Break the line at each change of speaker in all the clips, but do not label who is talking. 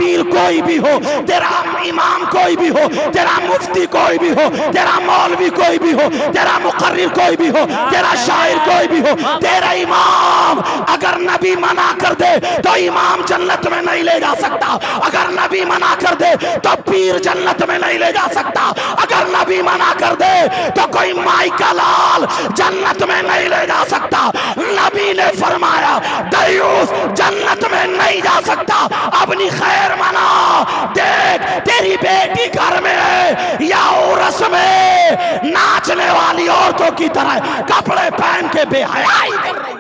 पीर कोई भी हो, तेरा इमाम कोई भी हो, तेरा मुफ्ती कोई भी हो, तेरा मौलवी कोई भी हो, तेरा मुकर्रिर कोई भी हो, तेरा शायर कोई भी हो, तेरा इमाम अगर नबी मना कर दे तो इमाम जन्नत में नहीं ले जा सकता। अगर नबी मना कर दे तो पीर जन्नत में नहीं ले जा सकता। अगर नबी मना कर दे तो कोई माई का लाल जन्नत में नहीं ले जा सकता। नबी ने फरमाया दयूस जन्नत में नहीं जा सकता। अपनी खैर मना, देख तेरी बेटी घर में है या उरस में नाचने वाली औरतों की तरह कपड़े पहन के बेहयाई कर रही।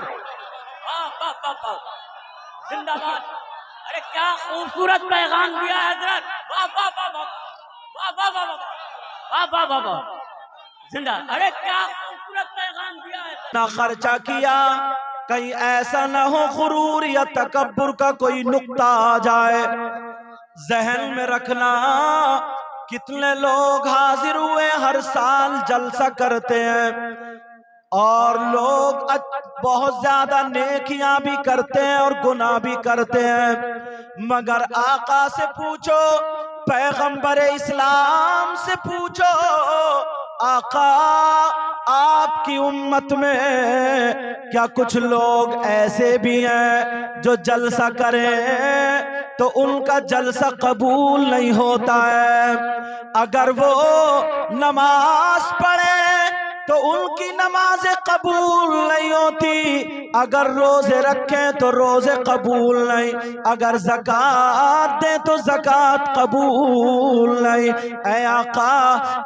जिंदाबाद। अरे क्या खूबसूरत पैगाम दिया है हजरत। वाह वाह वाह वाह वाह वाह वाह वाह वाह वाह। जिंदा। अरे क्या खूबसूरत पैगाम दिया है।
ना खर्चा किया कहीं ऐसा ना हो गुरूर या तकब्बुर का कोई नुक्ता आ जाए। जहन में रखना कितने लोग हाजिर हुए हर साल जलसा करते हैं और लोग बहुत ज्यादा नेकियां भी करते हैं और गुनाह भी करते हैं, मगर आका से पूछो, पैगंबर इस्लाम से पूछो, आका आपकी उम्मत में क्या कुछ लोग ऐसे भी हैं जो जलसा करें तो उनका जलसा कबूल नहीं होता है। अगर वो नमाज पढ़े तो उनकी नमाजें कबूल नहीं होती, अगर रोजे रखें तो रोजे कबूल नहीं, अगर ज़कात दें तो ज़कात कबूल नहीं। ऐ आका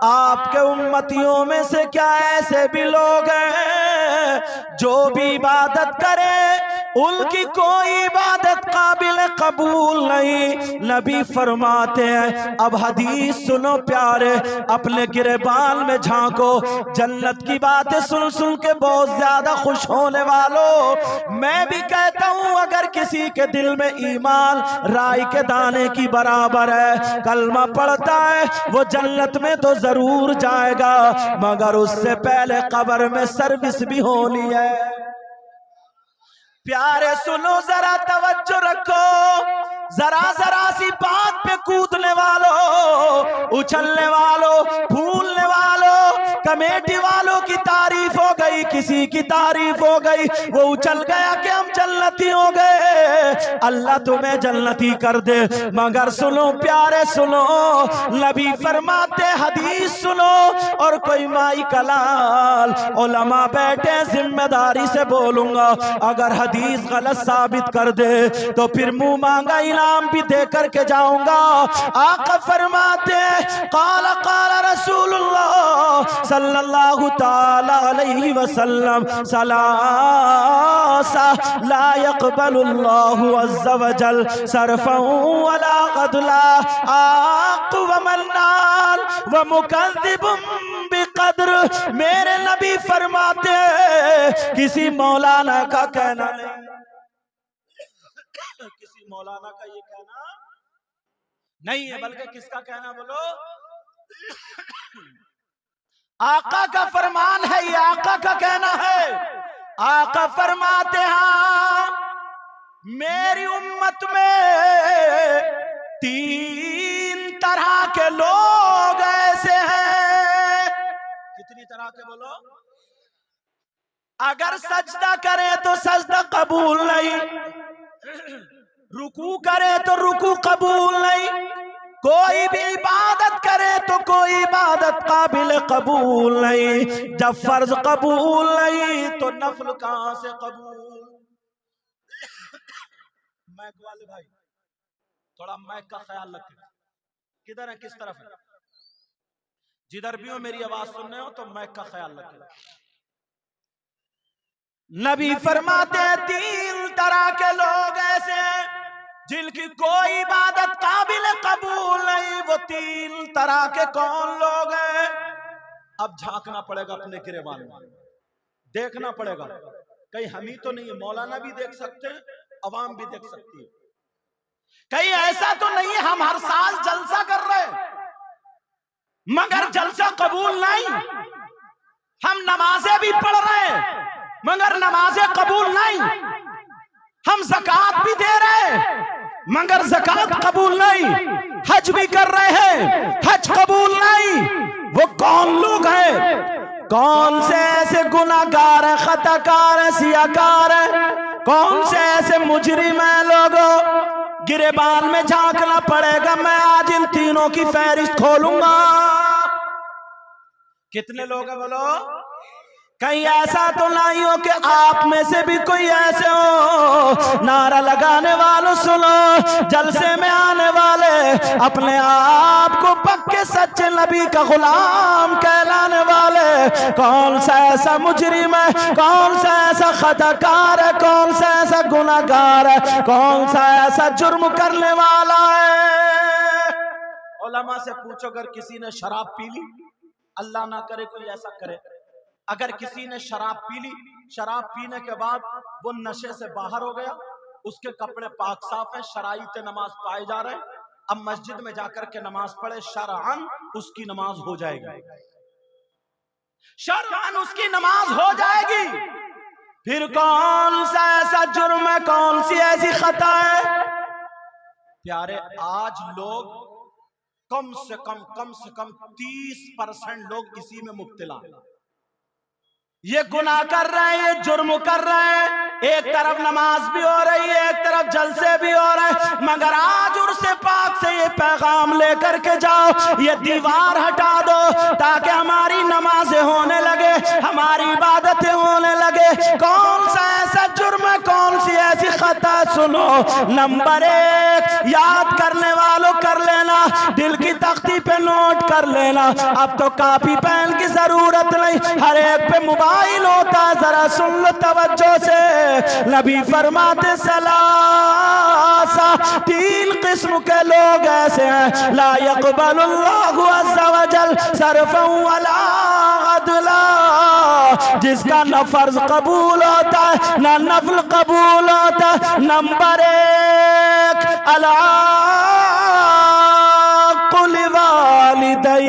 आपके उम्मतियों में से क्या ऐसे भी लोग हैं जो भी इबादत करें उनकी कोई इबादत काबिल कबूल नहीं। नबी फरमाते हैं, अब हदीस सुनो प्यारे, अपने गिरेबान में झांको, जन्नत की बातें सुन सुन के बहुत ज्यादा खुश होने वालों, मैं भी कहता हूं अगर किसी के दिल में ईमान राई के दाने की बराबर है, कलमा पढ़ता है, वो जन्नत में तो जरूर जाएगा, मगर उससे पहले कब्र में सर्विस भी होनी है। प्यारे सुनो, जरा तवज्जो रखो, जरा जरा सी बात पे कूदने वालों, उछलने वालों, फूलने वालों, कमेटी वालों की तारीफ हो गई, किसी की तारीफ हो गई, वो उछल गया कि हम जन्नती हो गए, अल्लाह तुम्हें जन्नती कर दे। मगर सुनो प्यारे सुनो, नबी फरमाते, हदीस सुनो, और कोई माई कलाल उलमा बैठे, जिम्मेदारी से बोलूंगा, अगर हदीस गलत साबित कर दे तो फिर मुंह मांगा इनाम भी दे करके जाऊंगा। आका फरमाते, काला काला रसूलुल्लाह सल्लल्लाहु ताला अलैहि वसल्लम, सलासा ला यक़बलुल्लाहु अज़्ज़ा वजल सरफ़न वला क़दला, आक़ व मन्नान व मुकज़्ज़िबुन बिक़द्र। मेरे नबी फरमाते, किसी मौलाना का कहना नहीं, किसी मौलाना का ये कहना नहीं है, बल्कि किसका कहना बोलो, आका का फरमान है, ये आका का कहना है। आका फरमाते हैं, मेरी उम्मत में 3 तरह के लोग ऐसे हैं। कितनी तरह के बोलो? अगर सजदा करे तो सजदा कबूल नहीं, रुकू करे तो रुकू कबूल नहीं, कोई भी इबादत करे तो कोई इबादत काबिल कबूल नहीं, जब फर्ज कबूल नहीं तो नफल कहां से कबूल। मैक वाले भाई थोड़ा मैक का ख्याल रखें, किधर है, किस तरफ है, जिधर भी हो मेरी आवाज सुन रहे हो तो मैक का ख्याल रखें। नबी फरमाते हैं, 3 तरह के लोग ऐसे हैं जिनकी कोई इबादत काबिल कबूल नहीं। वो 3 तरह के कौन लोग हैं? अब झांकना पड़ेगा अपने गिरेबान में, देखना पड़ेगा, कहीं हम ही तो नहीं है, मौलाना भी देख सकते हैं, अवाम भी देख सकती है, कहीं ऐसा तो नहीं है हम हर साल जलसा कर रहे मगर जलसा कबूल नहीं, हम नमाजें भी पढ़ रहे हैं मगर नमाजें कबूल नहीं, हम ज़कात भी दे रहे हैं मगर ज़कात कबूल नहीं, हज भी कर रहे हैं, हज कबूल नहीं। वो कौन लोग हैं? कौन से ऐसे गुनाहगार हैं, खताकार हैं, सियाकार हैं? कौन से ऐसे मुजरिम हैं? लोगों, गिरेबान में झांकना पड़ेगा। मैं आज इन तीनों की फहरिस्त खोलूंगा। कितने लोग हैं बोलो? कहीं ऐसा तो नहीं हो कि आप में से भी कोई ऐसे हो, नारा लगाने वालों सुनो, जलसे में आने वाले अपने आप को पक्के सच्चे नबी का गुलाम कहलाने वाले, कौन सा ऐसा मुजरिम है, कौन सा ऐसा खताकार है, कौन सा ऐसा गुनाहगार है, कौन सा ऐसा जुर्म करने वाला है? उलमा से पूछो, अगर किसी ने शराब पी ली, अल्लाह ना करे कोई ऐसा करे, अगर किसी ने शराब पी ली, शराब पीने के बाद वो नशे से बाहर हो गया, उसके कपड़े पाक साफ है, शराइत नमाज पाए जा रहे हैं, अब मस्जिद में जाकर के नमाज पढ़े, शरअन उसकी नमाज हो जाएगी, शरअन उसकी नमाज हो जाएगी। फिर कौन सा ऐसा जुर्म है, कौन सी ऐसी खता है? प्यारे, आज लोग कम से कम 30% लोग इसी में मुब्तला हैं। ये गुनाह कर रहे हैं, ये जुर्म कर रहे हैं, एक तरफ नमाज भी हो रही है, एक तरफ जलसे भी हो रहे हैं, मगर आज उर्से पाक से ये पैगाम लेकर के जाओ, ये दीवार हटा दो ताकि हमारी नमाजें होने लगे, हमारी इबादतें होने लगे। कौन सा ऐसा जुर्म है, कौन सी ऐसी खता? सुनो, नंबर 1 याद करने वालों कर लेना, दिल की तख्ती पे नोट कर लेना, अब तो कॉपी पेन की जरूरत नहीं, हर एक पे मोबाइल होता। जरा सुन लो तवज्जो से, नबी फरमाते सलासा, 3 किस्म के लोग ऐसे हैं, ला यक़बलुल्लाहु अज़्ज़ा वजल सरफ़न वला अदला, जिसका न फर्ज कबूल होता है न नफल कबूल होता है। नंबर 1 अल-आक़ुल वालिदैन,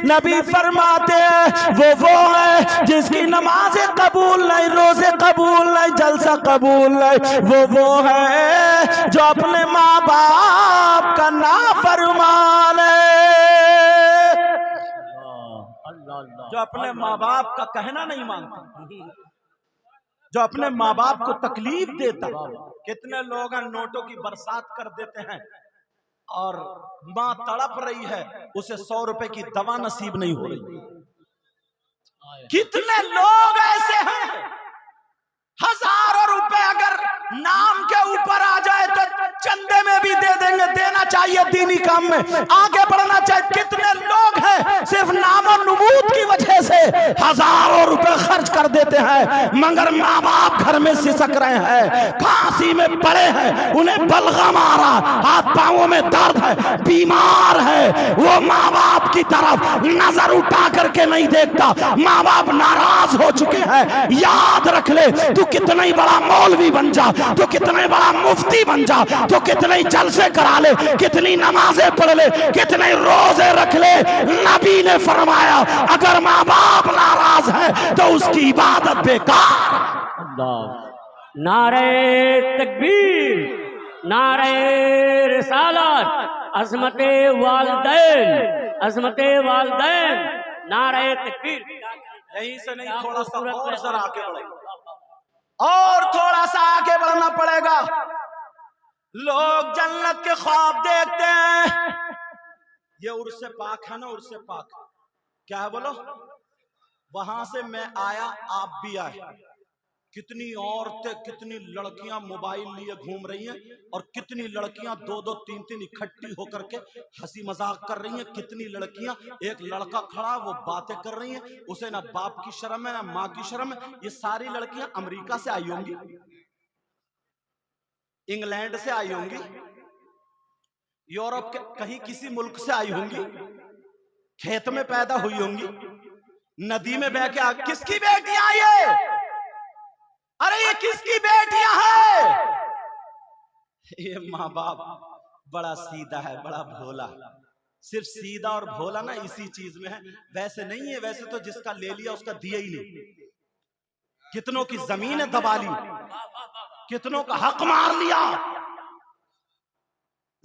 नबी फरमाते हैं वो है जिसकी नमाजें कबूल नहीं, रोजे कबूल नहीं, जलसा कबूल नहीं, वो है जो अपने माँ बाप का नाफरमान है, जो अपने माँ बाप का कहना नहीं मानता, जो अपने माँ बाप को तकलीफ देता। कितने लोग हैं नोटों की बरसात कर देते हैं और मां तड़प रही है, उसे 100 रुपए की दवा नसीब नहीं हो रही। कितने लोग ऐसे हैं, हजारों रुपए अगर नाम के ऊपर आ जाए तो चंदे में भी दे देंगे, देना चाहिए दीनी काम में, आगे बढ़ना चाहिए। कितने लोग हैं सिर्फ नाम और नबूत की वजह से हजारों रुपए खर्च कर देते हैं, मगर माँ बाप घर में सिसक रहे हैं, खांसी में पड़े हैं, उन्हें बलगम आ रहा, हाथ पांवों में दर्द है, बीमार है, वो माँ बाप की तरफ नजर उठा करके नहीं देखता, माँ बाप नाराज हो चुके हैं। याद रख ले, तू कितना ही बड़ा मौलवी बन जा, तो कितना बड़ा मुफ्ती बन जा, तो कितने जलसे करा ले, कितनी नमाजें पढ़ ले, कितने रोजे रख ले, नबी ने फरमाया अगर माँ बाप नाराज है तो उसकी इबादत बेकार।
नारे तकबीर, नारे रिसालत, अज़मते वालिदैन, अज़मते वालिदैन, नारे तकबीर।
यहीं से नहीं, थोड़ा सा और जरा आगे बढ़ेगा, और थोड़ा सा आगे बढ़ना पड़ेगा। लोग जन्नत के ख्वाब देखते हैं, ये उर्से पाक है ना, उर्से पाक क्या है बोलो, वहां से मैं आया, आप भी आए। कितनी औरतें, कितनी लड़कियां मोबाइल लिए घूम रही हैं, और कितनी लड़कियां 2-2, 3-3 इकट्ठी होकर के हंसी मजाक कर रही हैं। कितनी लड़कियां, एक लड़का खड़ा, वो बातें कर रही हैं, उसे ना बाप की शर्म है ना माँ की शर्म है। ये सारी लड़कियां अमेरिका से आई होंगी, इंग्लैंड से आई होंगी, यूरोप के कहीं किसी मुल्क से आई होंगी, खेत में पैदा हुई होंगी, नदी में बह के किसकी बेटियां ये? अरे ये किसकी बेटियां हैं? ये माँ बाप बड़ा सीधा है, बड़ा भोला। सिर्फ सीधा और भोला ना इसी चीज में है, वैसे नहीं है। वैसे तो जिसका ले लिया उसका दिया ही नहीं। कितनों की जमीन दबा ली,
कितनों का हक मार लिया।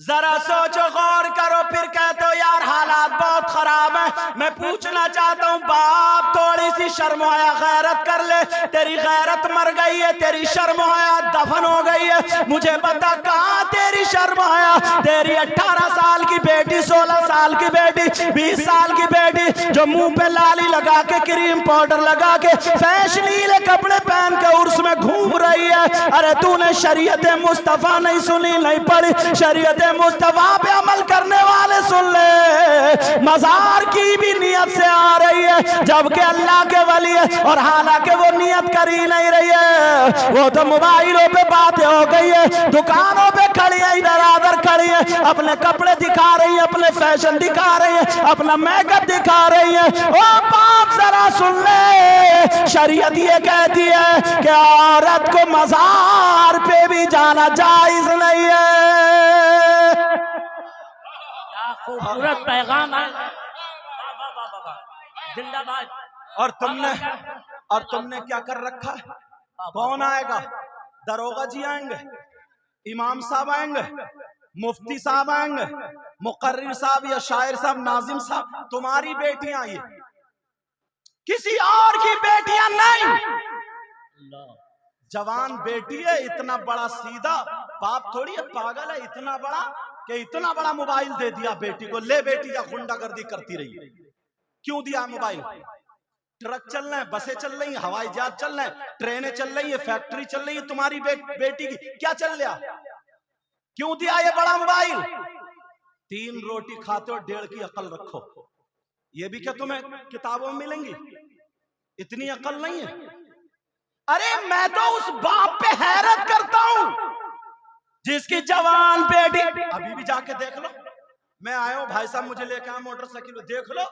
जरा सोचो, गौर करो, फिर कहते हो यार हालात बहुत खराब है। मैं पूछना चाहता हूँ बाप, थोड़ी सी शर्म हया गैरत कर ले। तेरी गैरत मर गई है, तेरी शर्म हया दफन हो गई है। मुझे बता कहाँ तेरी शर्म हया? तेरी 18 साल की बेटी, 16 साल की बेटी, 20 साल की बेटी जो मुंह पे लाली लगा के, क्रीम पाउडर लगा के, फैशनीले कपड़े पहन के उर्स में घूम रही है। अरे तूने शरीयत मुस्तफा नहीं सुनी, नहीं पढ़ी। शरीयत मुस्तफा पे अमल करने वाले सुन ले, मजार की भी नियत से आ रही है, जबकि अल्लाह के वली है और हालांकि वो नियत कर ही नहीं रही है। वो तो मोबाइलों पे बातें हो गई है, दुकानों पे खड़ी है, इधर आधर खड़ी है, अपने कपड़े दिखा रही है, अपने फैशन दिखा रही है, अपना मेकअप दिखा रही है। ओ बाप जरा सुन ले, शरीयत ये कहती है कि औरत को मजार पे भी जाना जायज नहीं है।
क्या खूबसूरत पैगाम है। वाह वाह वाह वाह वाह। जिंदाबाद।
और तुमने क्या कर रखा है? कौन आएगा? दरोगा जी आएंगे, इमाम साहब आएंगे, मुफ्ती साहब आएंगे, मुकर्रिर साहब या शायर साहब, नाजिम साहब। तुम्हारी बेटियां ये, किसी और की बेटियां नहीं। जवान बेटी है, इतना बड़ा सीधा बाप थोड़ी है, पागल है इतना बड़ा कि इतना बड़ा मोबाइल दे दिया बेटी को। ले बेटी जा गुंडागर्दी करती रही। क्यों दिया मोबाइल? ट्रक चल रहे हैं, बसें चल रही हैं, हवाई जहाज चल रहे हैं, ट्रेनें चल रही है, फैक्ट्री चल रही है। तुम्हारी बेटी की क्या चल रहा? क्यों दिया ये बड़ा मोबाइल? 3 रोटी खाते हो, 1.5 की अकल रखो। ये भी क्या तुम्हें किताबों में मिलेंगी? इतनी अकल नहीं है। अरे मैं तो उस बाप पे हैरत करता हूं जिसकी जवान बेटी, अभी भी जाके देख लो। मैं आया हूं भाई साहब, मुझे लेके आया मोटरसाइकिल, देख लो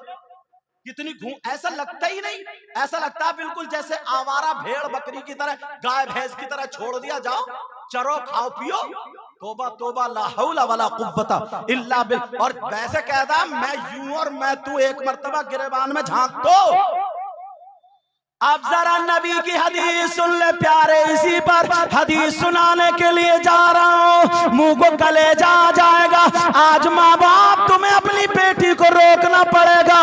कितनी घूम। ऐसा लगता ही नहीं, ऐसा लगता है बिल्कुल जैसे आवारा भेड़ बकरी की तरह, गाय भैंस की तरह छोड़ दिया। जाओ चरो, खाओ पियो। तोबा तोबा, ला हौला वला कुव्वता इल्ला बिल। और वैसे कहता मैं यूं और मैं तू, एक मर्तबा गिरेबान में झांक दो। अब जरा नबी की हदीस सुन ले प्यारे, इसी पर हदीस सुनाने के लिए जा रहा हूँ। मुंह को कलेजा आ जाएगा। आज माँ बाप तुम्हें अपनी बेटी को रोकना पड़ेगा।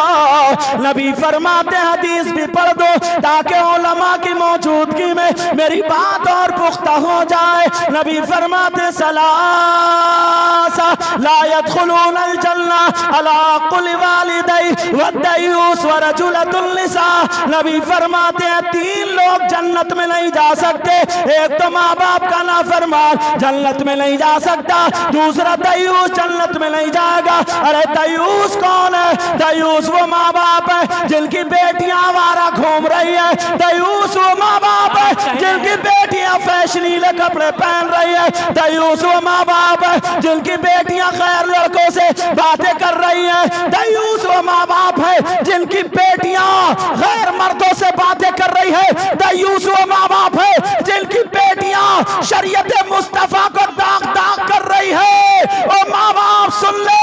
नबी फरमाते हदीस भी पढ़ दो ताकि उलमा की मौजूदगी में मेरी बात और पुख्ता हो जाए। नबी फरमाते सलासा ला यदखुलूनल जन्ना अला कुल्ली वालिदै वद्दयूस व रजुलतुन निसा। नबी फरमाते हैं 3 लोग जन्नत में नहीं जा सकते। एक तो माँ बाप का नाफरमान जन्नत में नहीं जा सकता, दूसरा दयूस जन्नत में नहीं जाएगा। अरे दयूस कौन है? दयूस वो माँ बाप है जिनकी बेटियां आवारा घूम रही है। दयूस वो माँ बाप है जिनकी बेटियां फैशनीले कपड़े पहन रही है। दयूस वो माँ बाप है जिनकी बेटियां गैर लड़कों से बातें कर रही है। दयूस वो माँ बाप है जिनकी बेटियां गैर मर्दों से बातें कर रही है। दयूस वो माँ बाप है जिनकी बेटियां शरीयत मुस्तफा को दाग दाग कर रही है। ओ माँ बाप सुन ले,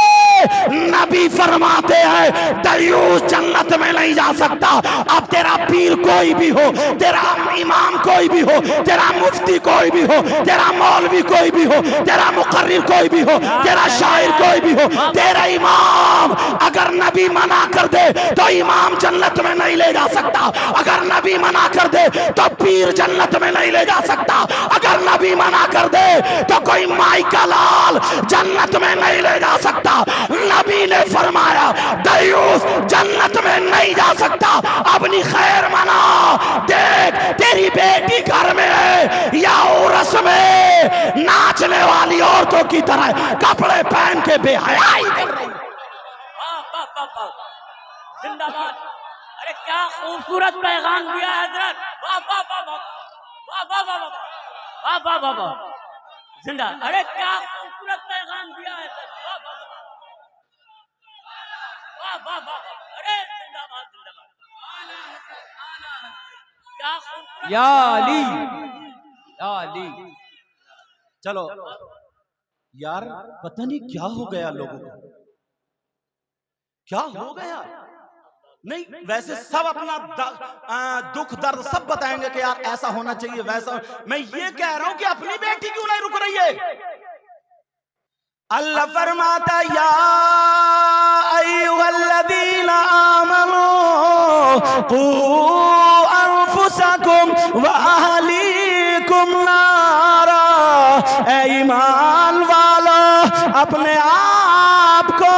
नबी फरमाते हैं दयूस जन्नत में नहीं जा सकता। अब तेरा पीर कोई भी हो, तेरा इमाम कोई भी हो, तेरा मुफ्ती कोई भी हो, तेरा मौलवी कोई भी हो, तेरा मुकर्रिर कोई भी हो, तेरा शायर कोई भी हो, तेरा इमाम अगर नबी मना कर दे तो इमाम जन्नत में नहीं ले जा सकता। अगर नबी मना कर दे तो पीर जन्नत में नहीं ले जा सकता। अगर नबी मना कर दे तो कोई माई का लाल जन्नत में नहीं ले जा सकता। नबी ने फरमाया दयूस जन्नत में नहीं जा सकता। अपनी खैर मना। देख तेरी बेटी घर में है या उर्स में नाचने वाली औरतों की तरह कपड़े पहन के बेहयाई कर रही।
जिंदाबाद। अरे क्या खूबसूरत पैगाम दिया है हजरत। वाह वाह वाह वाह वाह वाह वाह वाह वाह वाह वाह। जिंदा। अरे क्या खूबसूरत पैगाम दिया है हजरत। वाह वाह वाह वाह। अरे जिंदाबाद जिंदाबाद। क्या खूबसूरत
या अली, या अली।
चलो यार, पता नहीं क्या हो गया लोगों को, क्या हो गया। नहीं, वैसे सब अपना दुख दर्द सब बताएंगे कि यार ऐसा होना चाहिए वैसा। मैं ये कह रहा हूं कि अपनी बेटी क्यों नहीं रुक रही है। अल्लाह फरमाता या अय्युहल्लज़ीना आमनू कू अनफुसकुम व अहलीकुम नारा, ऐ ईमान वालो अपने आप को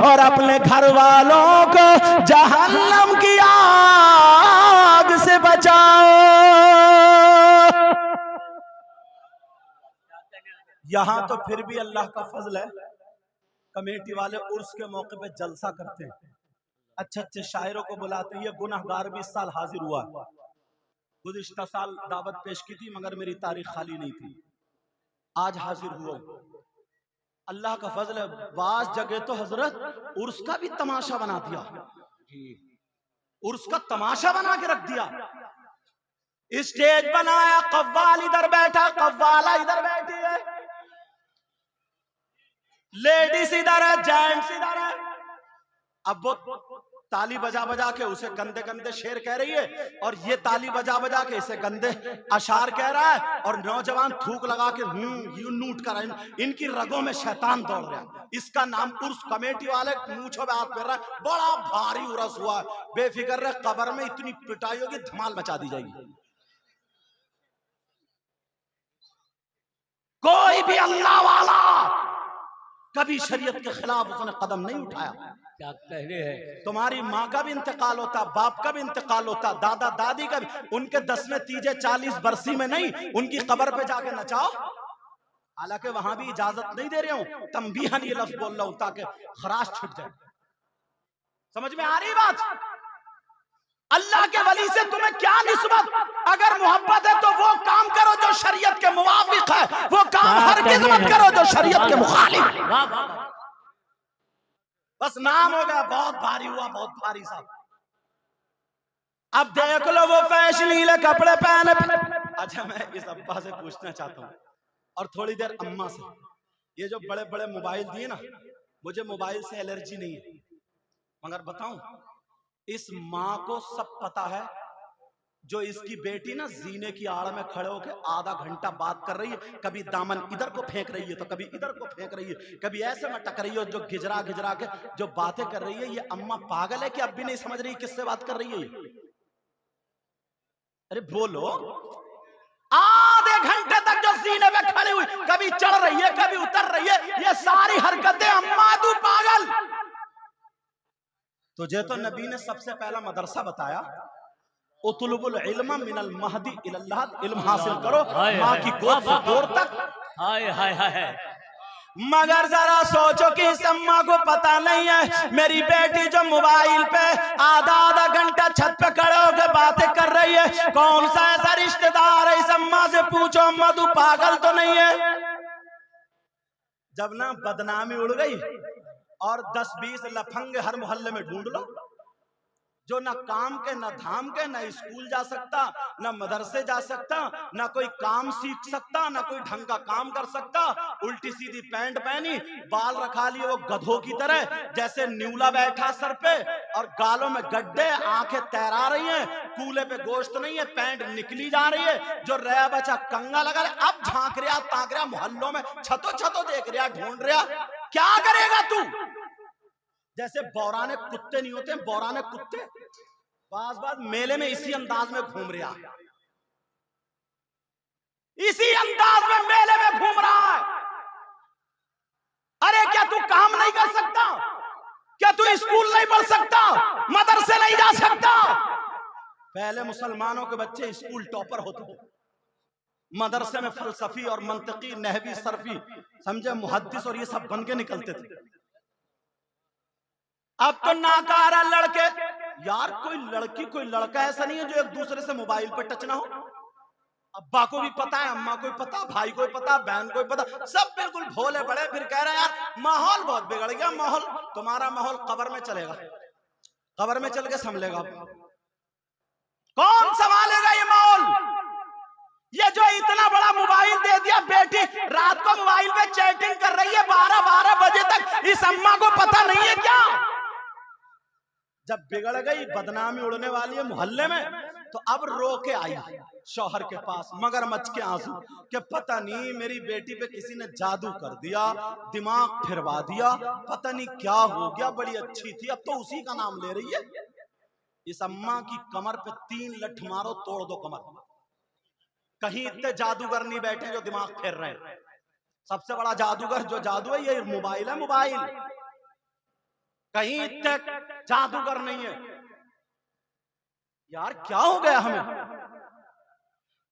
और अपने घर वालों को जहन्नम की आग से बचाओ। यहां तो फिर भी अल्लाह का फजल है, कमेटी वाले उर्स के मौके पे जलसा करते हैं, अच्छे अच्छे शायरों को बुलाते हैं। ये गुनहगार भी इस साल हाजिर हुआ, गुज़िश्ता साल दावत पेश की थी मगर मेरी तारीख खाली नहीं थी, आज हाजिर हुआ। अल्लाह का फजल है, बास जगह तो हजरत उर्स का भी तमाशा बना दिया, उर्स का तमाशा बना के रख दिया। स्टेज बनाया, कव्वाल इधर बैठा, कव्वाला इधर बैठी है, लेडीज इधर है, जेंट्स इधर है। अब वो ताली बजा बजा के उसे गंदे गंदे शेर कह रही है और ये ताली बजा बजा के इसे गंदे अशार कह रहा है, और नौजवान थूक लगा के यू नूट कर रहा है। इनकी रगों में शैतान दौड़ रहा है। इसका नाम उर्स। कमेटी वाले मूंछों में हाथ फेर रहा है, बड़ा भारी उर्स हुआ है, बेफिक्र रहे, कब्र में इतनी पिटाई होगी धमाल मचा दी जाएगी। कोई भी अल्लाह वाला कभी शरीयत के खिलाफ उसने कदम नहीं उठाया।
क्या कह रहे हैं।
तुम्हारी माँ का भी इंतकाल होता, बाप का भी इंतकाल होता, दादा दादी का भी, उनके 10वें तीजे 40 बरसी में नहीं, उनकी कब्र पे जाके नचाओ। हालांकि वहां भी इजाजत नहीं दे रहा हूं, तंबीहन ये लफ्ज बोल रहा हूं ताकि खराश छूट जाए। समझ में आ रही बात? अल्लाह के वली से तुम्हें क्या निस्बत? अगर मोहब्बत है तो वो काम करो जो शरीयत के मुवाफिक है, वो काम हरगिज़ मत करो जो शरीयत के मुखालिफ। बस नाम हो गया, बहुत भारी हुआ, बहुत भारी साहब। अब देख लो वो फैशनीले कपड़े पहने। अच्छा, मैं इस अब्बा से पूछना चाहता हूँ और थोड़ी देर अम्मा से, ये जो बड़े बड़े मोबाइल दिए ना, मुझे मोबाइल से एलर्जी नहीं है, मगर बताऊं, इस माँ को सब पता है जो इसकी बेटी ना जीने की आड़ में खड़े होकर आधा घंटा बात कर रही है, कभी दामन इधर को फेंक रही है तो कभी इधर को फेंक रही है, कभी ऐसे में टक रही है, जो गिजरा गिजरा के जो बातें कर रही है। ये अम्मा पागल है कि अब भी नहीं समझ रही किससे बात कर रही है? अरे बोलो, आधे घंटे तक जो सीने में खड़ी हुई, कभी चढ़ रही है कभी उतर रही है, ये सारी हरकतें, अम्मा तू पागल। तुझे तो नबी ने सबसे पहला मदरसा बताया, उतलुबुल इल्म मिनल महदी इलल्लाह, इल्म हासिल करो माँ की गोद से दूर तक।
हाय हाय हाय।
मगर जरा सोचो कि इस अम्मा को पता नहीं है मेरी बेटी जो मोबाइल पे आधा आधा घंटा छत पे खड़े होकर बातें कर रही है, कौन सा ऐसा रिश्तेदार है, इस अम्मा से पूछो अम्मा तू पागल तो नहीं है। जब ना बदनामी उड़ गई और 10-20 लफंगे हर मोहल्ले में ढूंढ लो, जो ना काम के ना धाम के, ना स्कूल जा सकता, ना मदरसे जा सकता, ना कोई काम सीख सकता, ना कोई ढंग का काम कर सकता, उल्टी सीधी पैंट पहनी, बाल रखा लिए वो गधों की तरह, जैसे न्यूला बैठा सर पे, और गालों में गड्ढे, आंखें तैरा रही हैं, कूले पे गोश्त नहीं है, पैंट निकली जा रही है, जो रहा बचा कंगा लगा रहा, अब झांक रहा ताक रहा, मोहल्लों में छतो छतो देख रहा, ढूंढ रहा, क्या करेगा तू? जैसे बौराने कुत्ते नहीं होते, बौराने कुत्ते बाज मेले में इसी अंदाज में घूम रहा है, इसी अंदाज में मेले में घूम रहा है। अरे क्या तू काम नहीं कर सकता? क्या तू स्कूल नहीं पढ़ सकता? मदरसे नहीं जा सकता? पहले मुसलमानों के बच्चे स्कूल टॉपर होते थे, मदरसे में फलसफी और मंतकी, नहवी, सरफी, समझे, मुहद्दिस और ये सब बन के निकलते थे। अब तो नाकारा लड़के, यार कोई लड़की कोई लड़का ऐसा नहीं है जो एक दूसरे से मोबाइल पर टच ना हो। अब्बा को भी पता है, अम्मा को भी पता, भाई को भी पता, बहन को भी पता, सब बिल्कुल भोले बड़े, फिर कह रहे हैं यार माहौल बहुत बिगड़ गया। माहौल तुम्हारा माहौल कब्र में चलेगा, कब्र में चल के संभलेगा। कौन संभालेगा ये माहौल? ये जो इतना बड़ा मोबाइल दे दिया, बेटी रात को मोबाइल पे चैटिंग कर रही है 12-12 बजे तक, इस अम्मा को पता नहीं है क्या? जब बिगड़ गई, बदनामी उड़ने वाली है मोहल्ले में, तो अब रो के आई शौहर के पास मगरमच्छ के आंसू कि पता नहीं मेरी बेटी पे किसी ने जादू कर दिया, दिमाग फिरवा दिया, पता नहीं क्या हो गया, बड़ी अच्छी थी, अब तो उसी का नाम ले रही है। इस अम्मा की कमर पे 3 लठ मारो, तोड़ दो कमर। कहीं इतने जादूगर नहीं बैठे जो दिमाग फेर रहे हैं। सबसे बड़ा जादूगर जो जादू है ये मोबाइल है, मोबाइल। कहीं इतने जादूगर नहीं है। यार क्या हो गया हमें?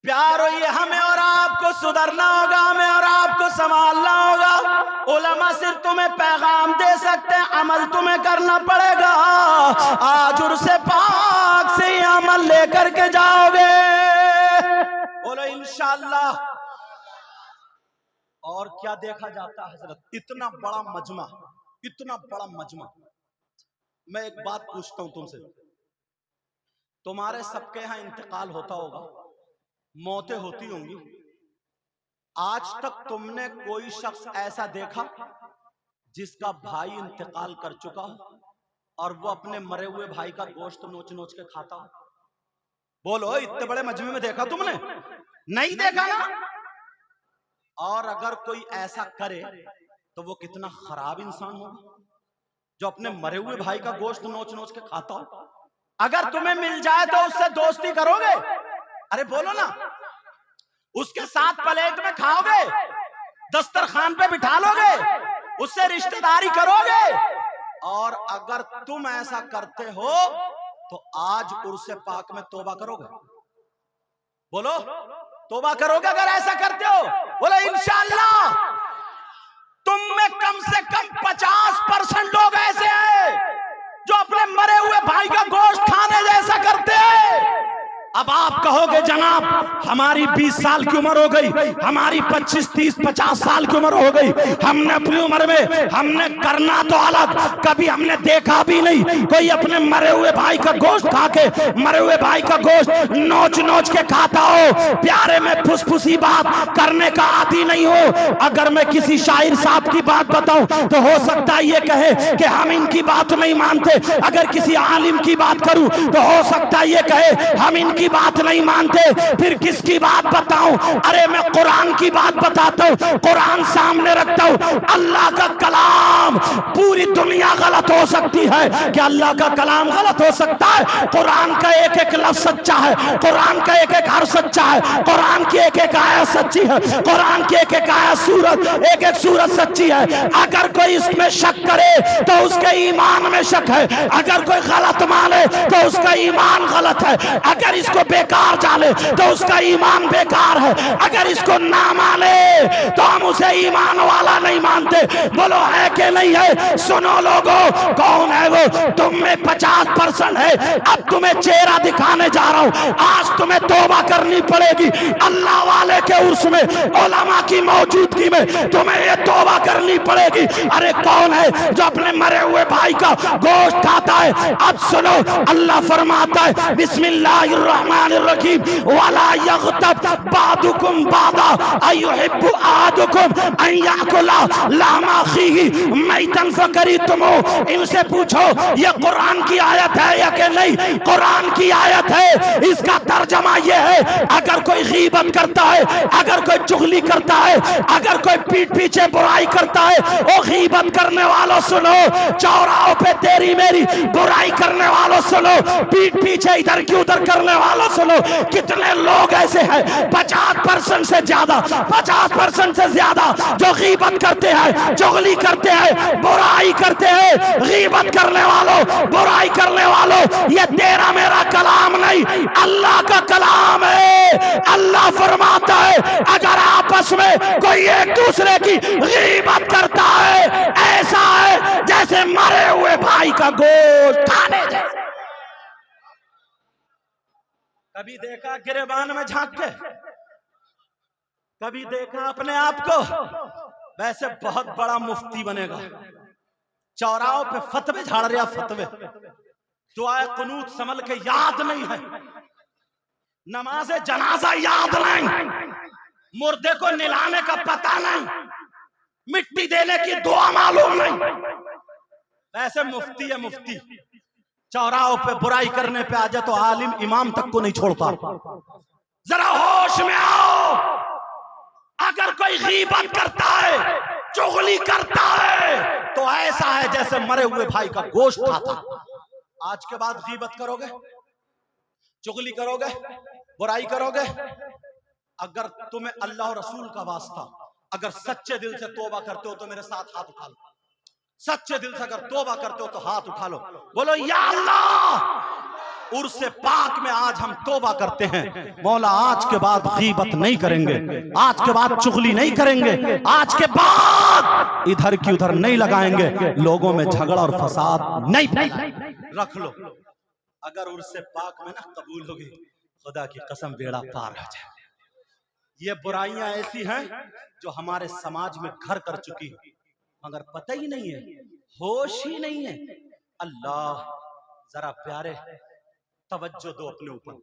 प्यार हो ये हमें और आपको सुधरना होगा, हमें और आपको संभालना होगा। उलमा सिर्फ तुम्हें पैगाम दे सकते हैं, अमल तुम्हें करना पड़ेगा। आज उर्से पाक से ये अमल लेकर के जाओगे, बोलो इंशाअल्लाह। और क्या देखा जाता है हजरत, इतना बड़ा मजमा, इतना बड़ा मजमा। मैं एक बात पूछता हूं तुमसे, तुम्हारे सबके यहां इंतकाल होता होगा, मौतें होती होंगी। आज तक तुमने कोई शख्स ऐसा देखा जिसका भाई इंतकाल कर चुका हो और वो अपने मरे हुए भाई का गोश्त नोच नोच के खाता हो? बोलो, इतने बड़े मजमे में देखा तुमने? नहीं देखा ना। और अगर कोई ऐसा करे तो वो कितना खराब इंसान होगा जो अपने मरे हुए भाई का गोश्त नोच नोच के खाता हो। अगर तुम्हें मिल जाए तो उससे दोस्ती करोगे? अरे बोलो ना, उसके साथ प्लेट में खाओगे, दस्तरखान पे बिठा लोगे, उससे रिश्तेदारी करोगे? और अगर तुम ऐसा करते हो तो आज उर्से पाक में तौबा करोगे? बोलो, तौबा करोगे अगर ऐसा करते हो? बोलो इंशाअल्लाह। तुम में कम से कम 50% लोग ऐसे हैं जो अपने मरे हुए भाई का गोश्त खाने जैसा करते हैं। अब आप कहोगे जनाब हमारी 20 साल की उम्र हो गई, हमारी 25, 30, 50 साल की उम्र हो गई, हमने अपनी उम्र में हमने करना तो अलग, कभी हमने देखा भी नहीं कोई अपने मरे हुए भाई का गोश्त खा के, मरे हुए भाई का गोश्त नोच नोच के खाता हो। प्यारे में फुसफुसी बात करने का आदी नहीं हो। अगर मैं किसी शायर साहब की बात बताऊं तो हो सकता है ये कहे कि हम इनकी बात नहीं मानते। अगर किसी आलिम की बात करूं तो हो सकता है ये कहे हम इनकी बात नहीं मानते। फिर किसकी बात बताऊं? अरे मैं कुरान की बात बताता हूं, कुरान सामने रखता हूं। अल्लाह का कलाम, पूरी दुनिया गलत हो सकती है कि अल्लाह का कलाम गलत हो सकता है? कुरान का एक एक लफ्ज सच्चा है, कुरान का एक एक हर्फ सच्चा है, कुरान की एक एक आयत सच्ची है, कुरान की एक एक आयत सूरत, एक एक सूरत सच्ची है। अगर कोई इसमें शक करे तो उसके ईमान में शक है, अगर कोई गलत माने तो उसका ईमान गलत है, अगर इसको बेकार जाने तो उसका ईमान बेकार है, अगर इसको ना माने तो हम उसे ईमान वाला नहीं मानते। बोलो है कि नहीं है? सुनो लोगों, कौन है वो? तुम में 50% है। अब तुम्हें चेहरा दिखाने जा रहा हूं। आज तुम्हें तौबा करनी पड़ेगी। अल्लाह वाले के उर्स में, उलमा की मौजूदगी में तुम्हें ये तौबा करनी पड़ेगी। अरे कौन है जो अपने मरे हुए भाई का गोश्त खाता है? अब सुनो, अल्लाह फरमाता है बिस्मिल्लाहिर्रहमानिर्रहीम, वला यग़तब बादुकुम बादा अयुहिब्बु अहदुकुम अन याकुला लहमा अखीही मैतन फकरितुमू। इनसे पूछो ये कुरान की आयत है या कि नहीं? कुरान की आयत है। इसका तर्जमा ये है, अगर कोई गीबत करता है, अगर कोई चुगली करता है, अगर कोई पीठ पीछे बुराई करता है, वो गीबत करने वालों सुनो, चौराहों पे तेरी मेरी बुराई करने वालों सुनो, पीठ पीछे इधर की उधर करने वालों सुनो। कितने लोग ऐसे हैं, 50% से ज्यादा, 50% से ज्यादा जो गीबत करते हैं, चुगली करते हैं, बुराई करते हैं। गीबत करने वालों, बुराई करने वालों, ये तेरा मेरा कलाम नहीं, अल्लाह का कलाम है। अल्लाह फरमाता है अगर आपस में कोई एक दूसरे की गीबत करता है, ऐसा है जैसे मरे हुए भाई का गोश्त खाने जैसे। कभी देखा गिरेबान में झांक के? कभी देखा अपने आप को? वैसे बहुत बड़ा मुफ्ती बनेगा, चौराहों पे फतवे झाड़ रहा, फतवे, दुआए कुनूत संभल के याद नहीं है, नमाज जनाजा याद नहीं, मुर्दे को निलाने का पता नहीं, मिट्टी देने की दुआ मालूम नहीं। वैसे मुफ्ती है मुफ्ती, चौराहों पे बुराई करने पे आ जाए तो आलिम इमाम तक को नहीं छोड़ता।
जरा होश में आओ। अगर कोई गीबत करता है, चुगली करता है,
तो ऐसा है जैसे मरे हुए भाई का गोश्त खाता। आज के बाद गीबत करोगे, चुगली करोगे, बुराई करोगे, अगर तुम्हें अल्लाह और रसूल का वास्ता, अगर सच्चे दिल से तौबा करते हो तो मेरे साथ हाथ उठा लो। सच्चे दिल से अगर तौबा करते हो तो हाथ उठा लो, बोलो या अल्लाह, उर्से पाक में आज हम तौबा करते हैं। मौला आज के बाद गीबत नहीं करेंगे, आज के बाद चुगली नहीं करेंगे, आज के बाद इधर की उधर नहीं लगाएंगे, लोगों में झगड़ा और फसाद नहीं। रख लो, अगर उर्से पाक में ना कबूल होगी, खुदा की कसम बेड़ा पार हो जाए। ये बुराइयां ऐसी हैं जो हमारे समाज में घर कर चुकी है, मगर पता ही नहीं है, होश ही नहीं है। अल्लाह जरा प्यारे तवज्जो दो अपने ऊपर।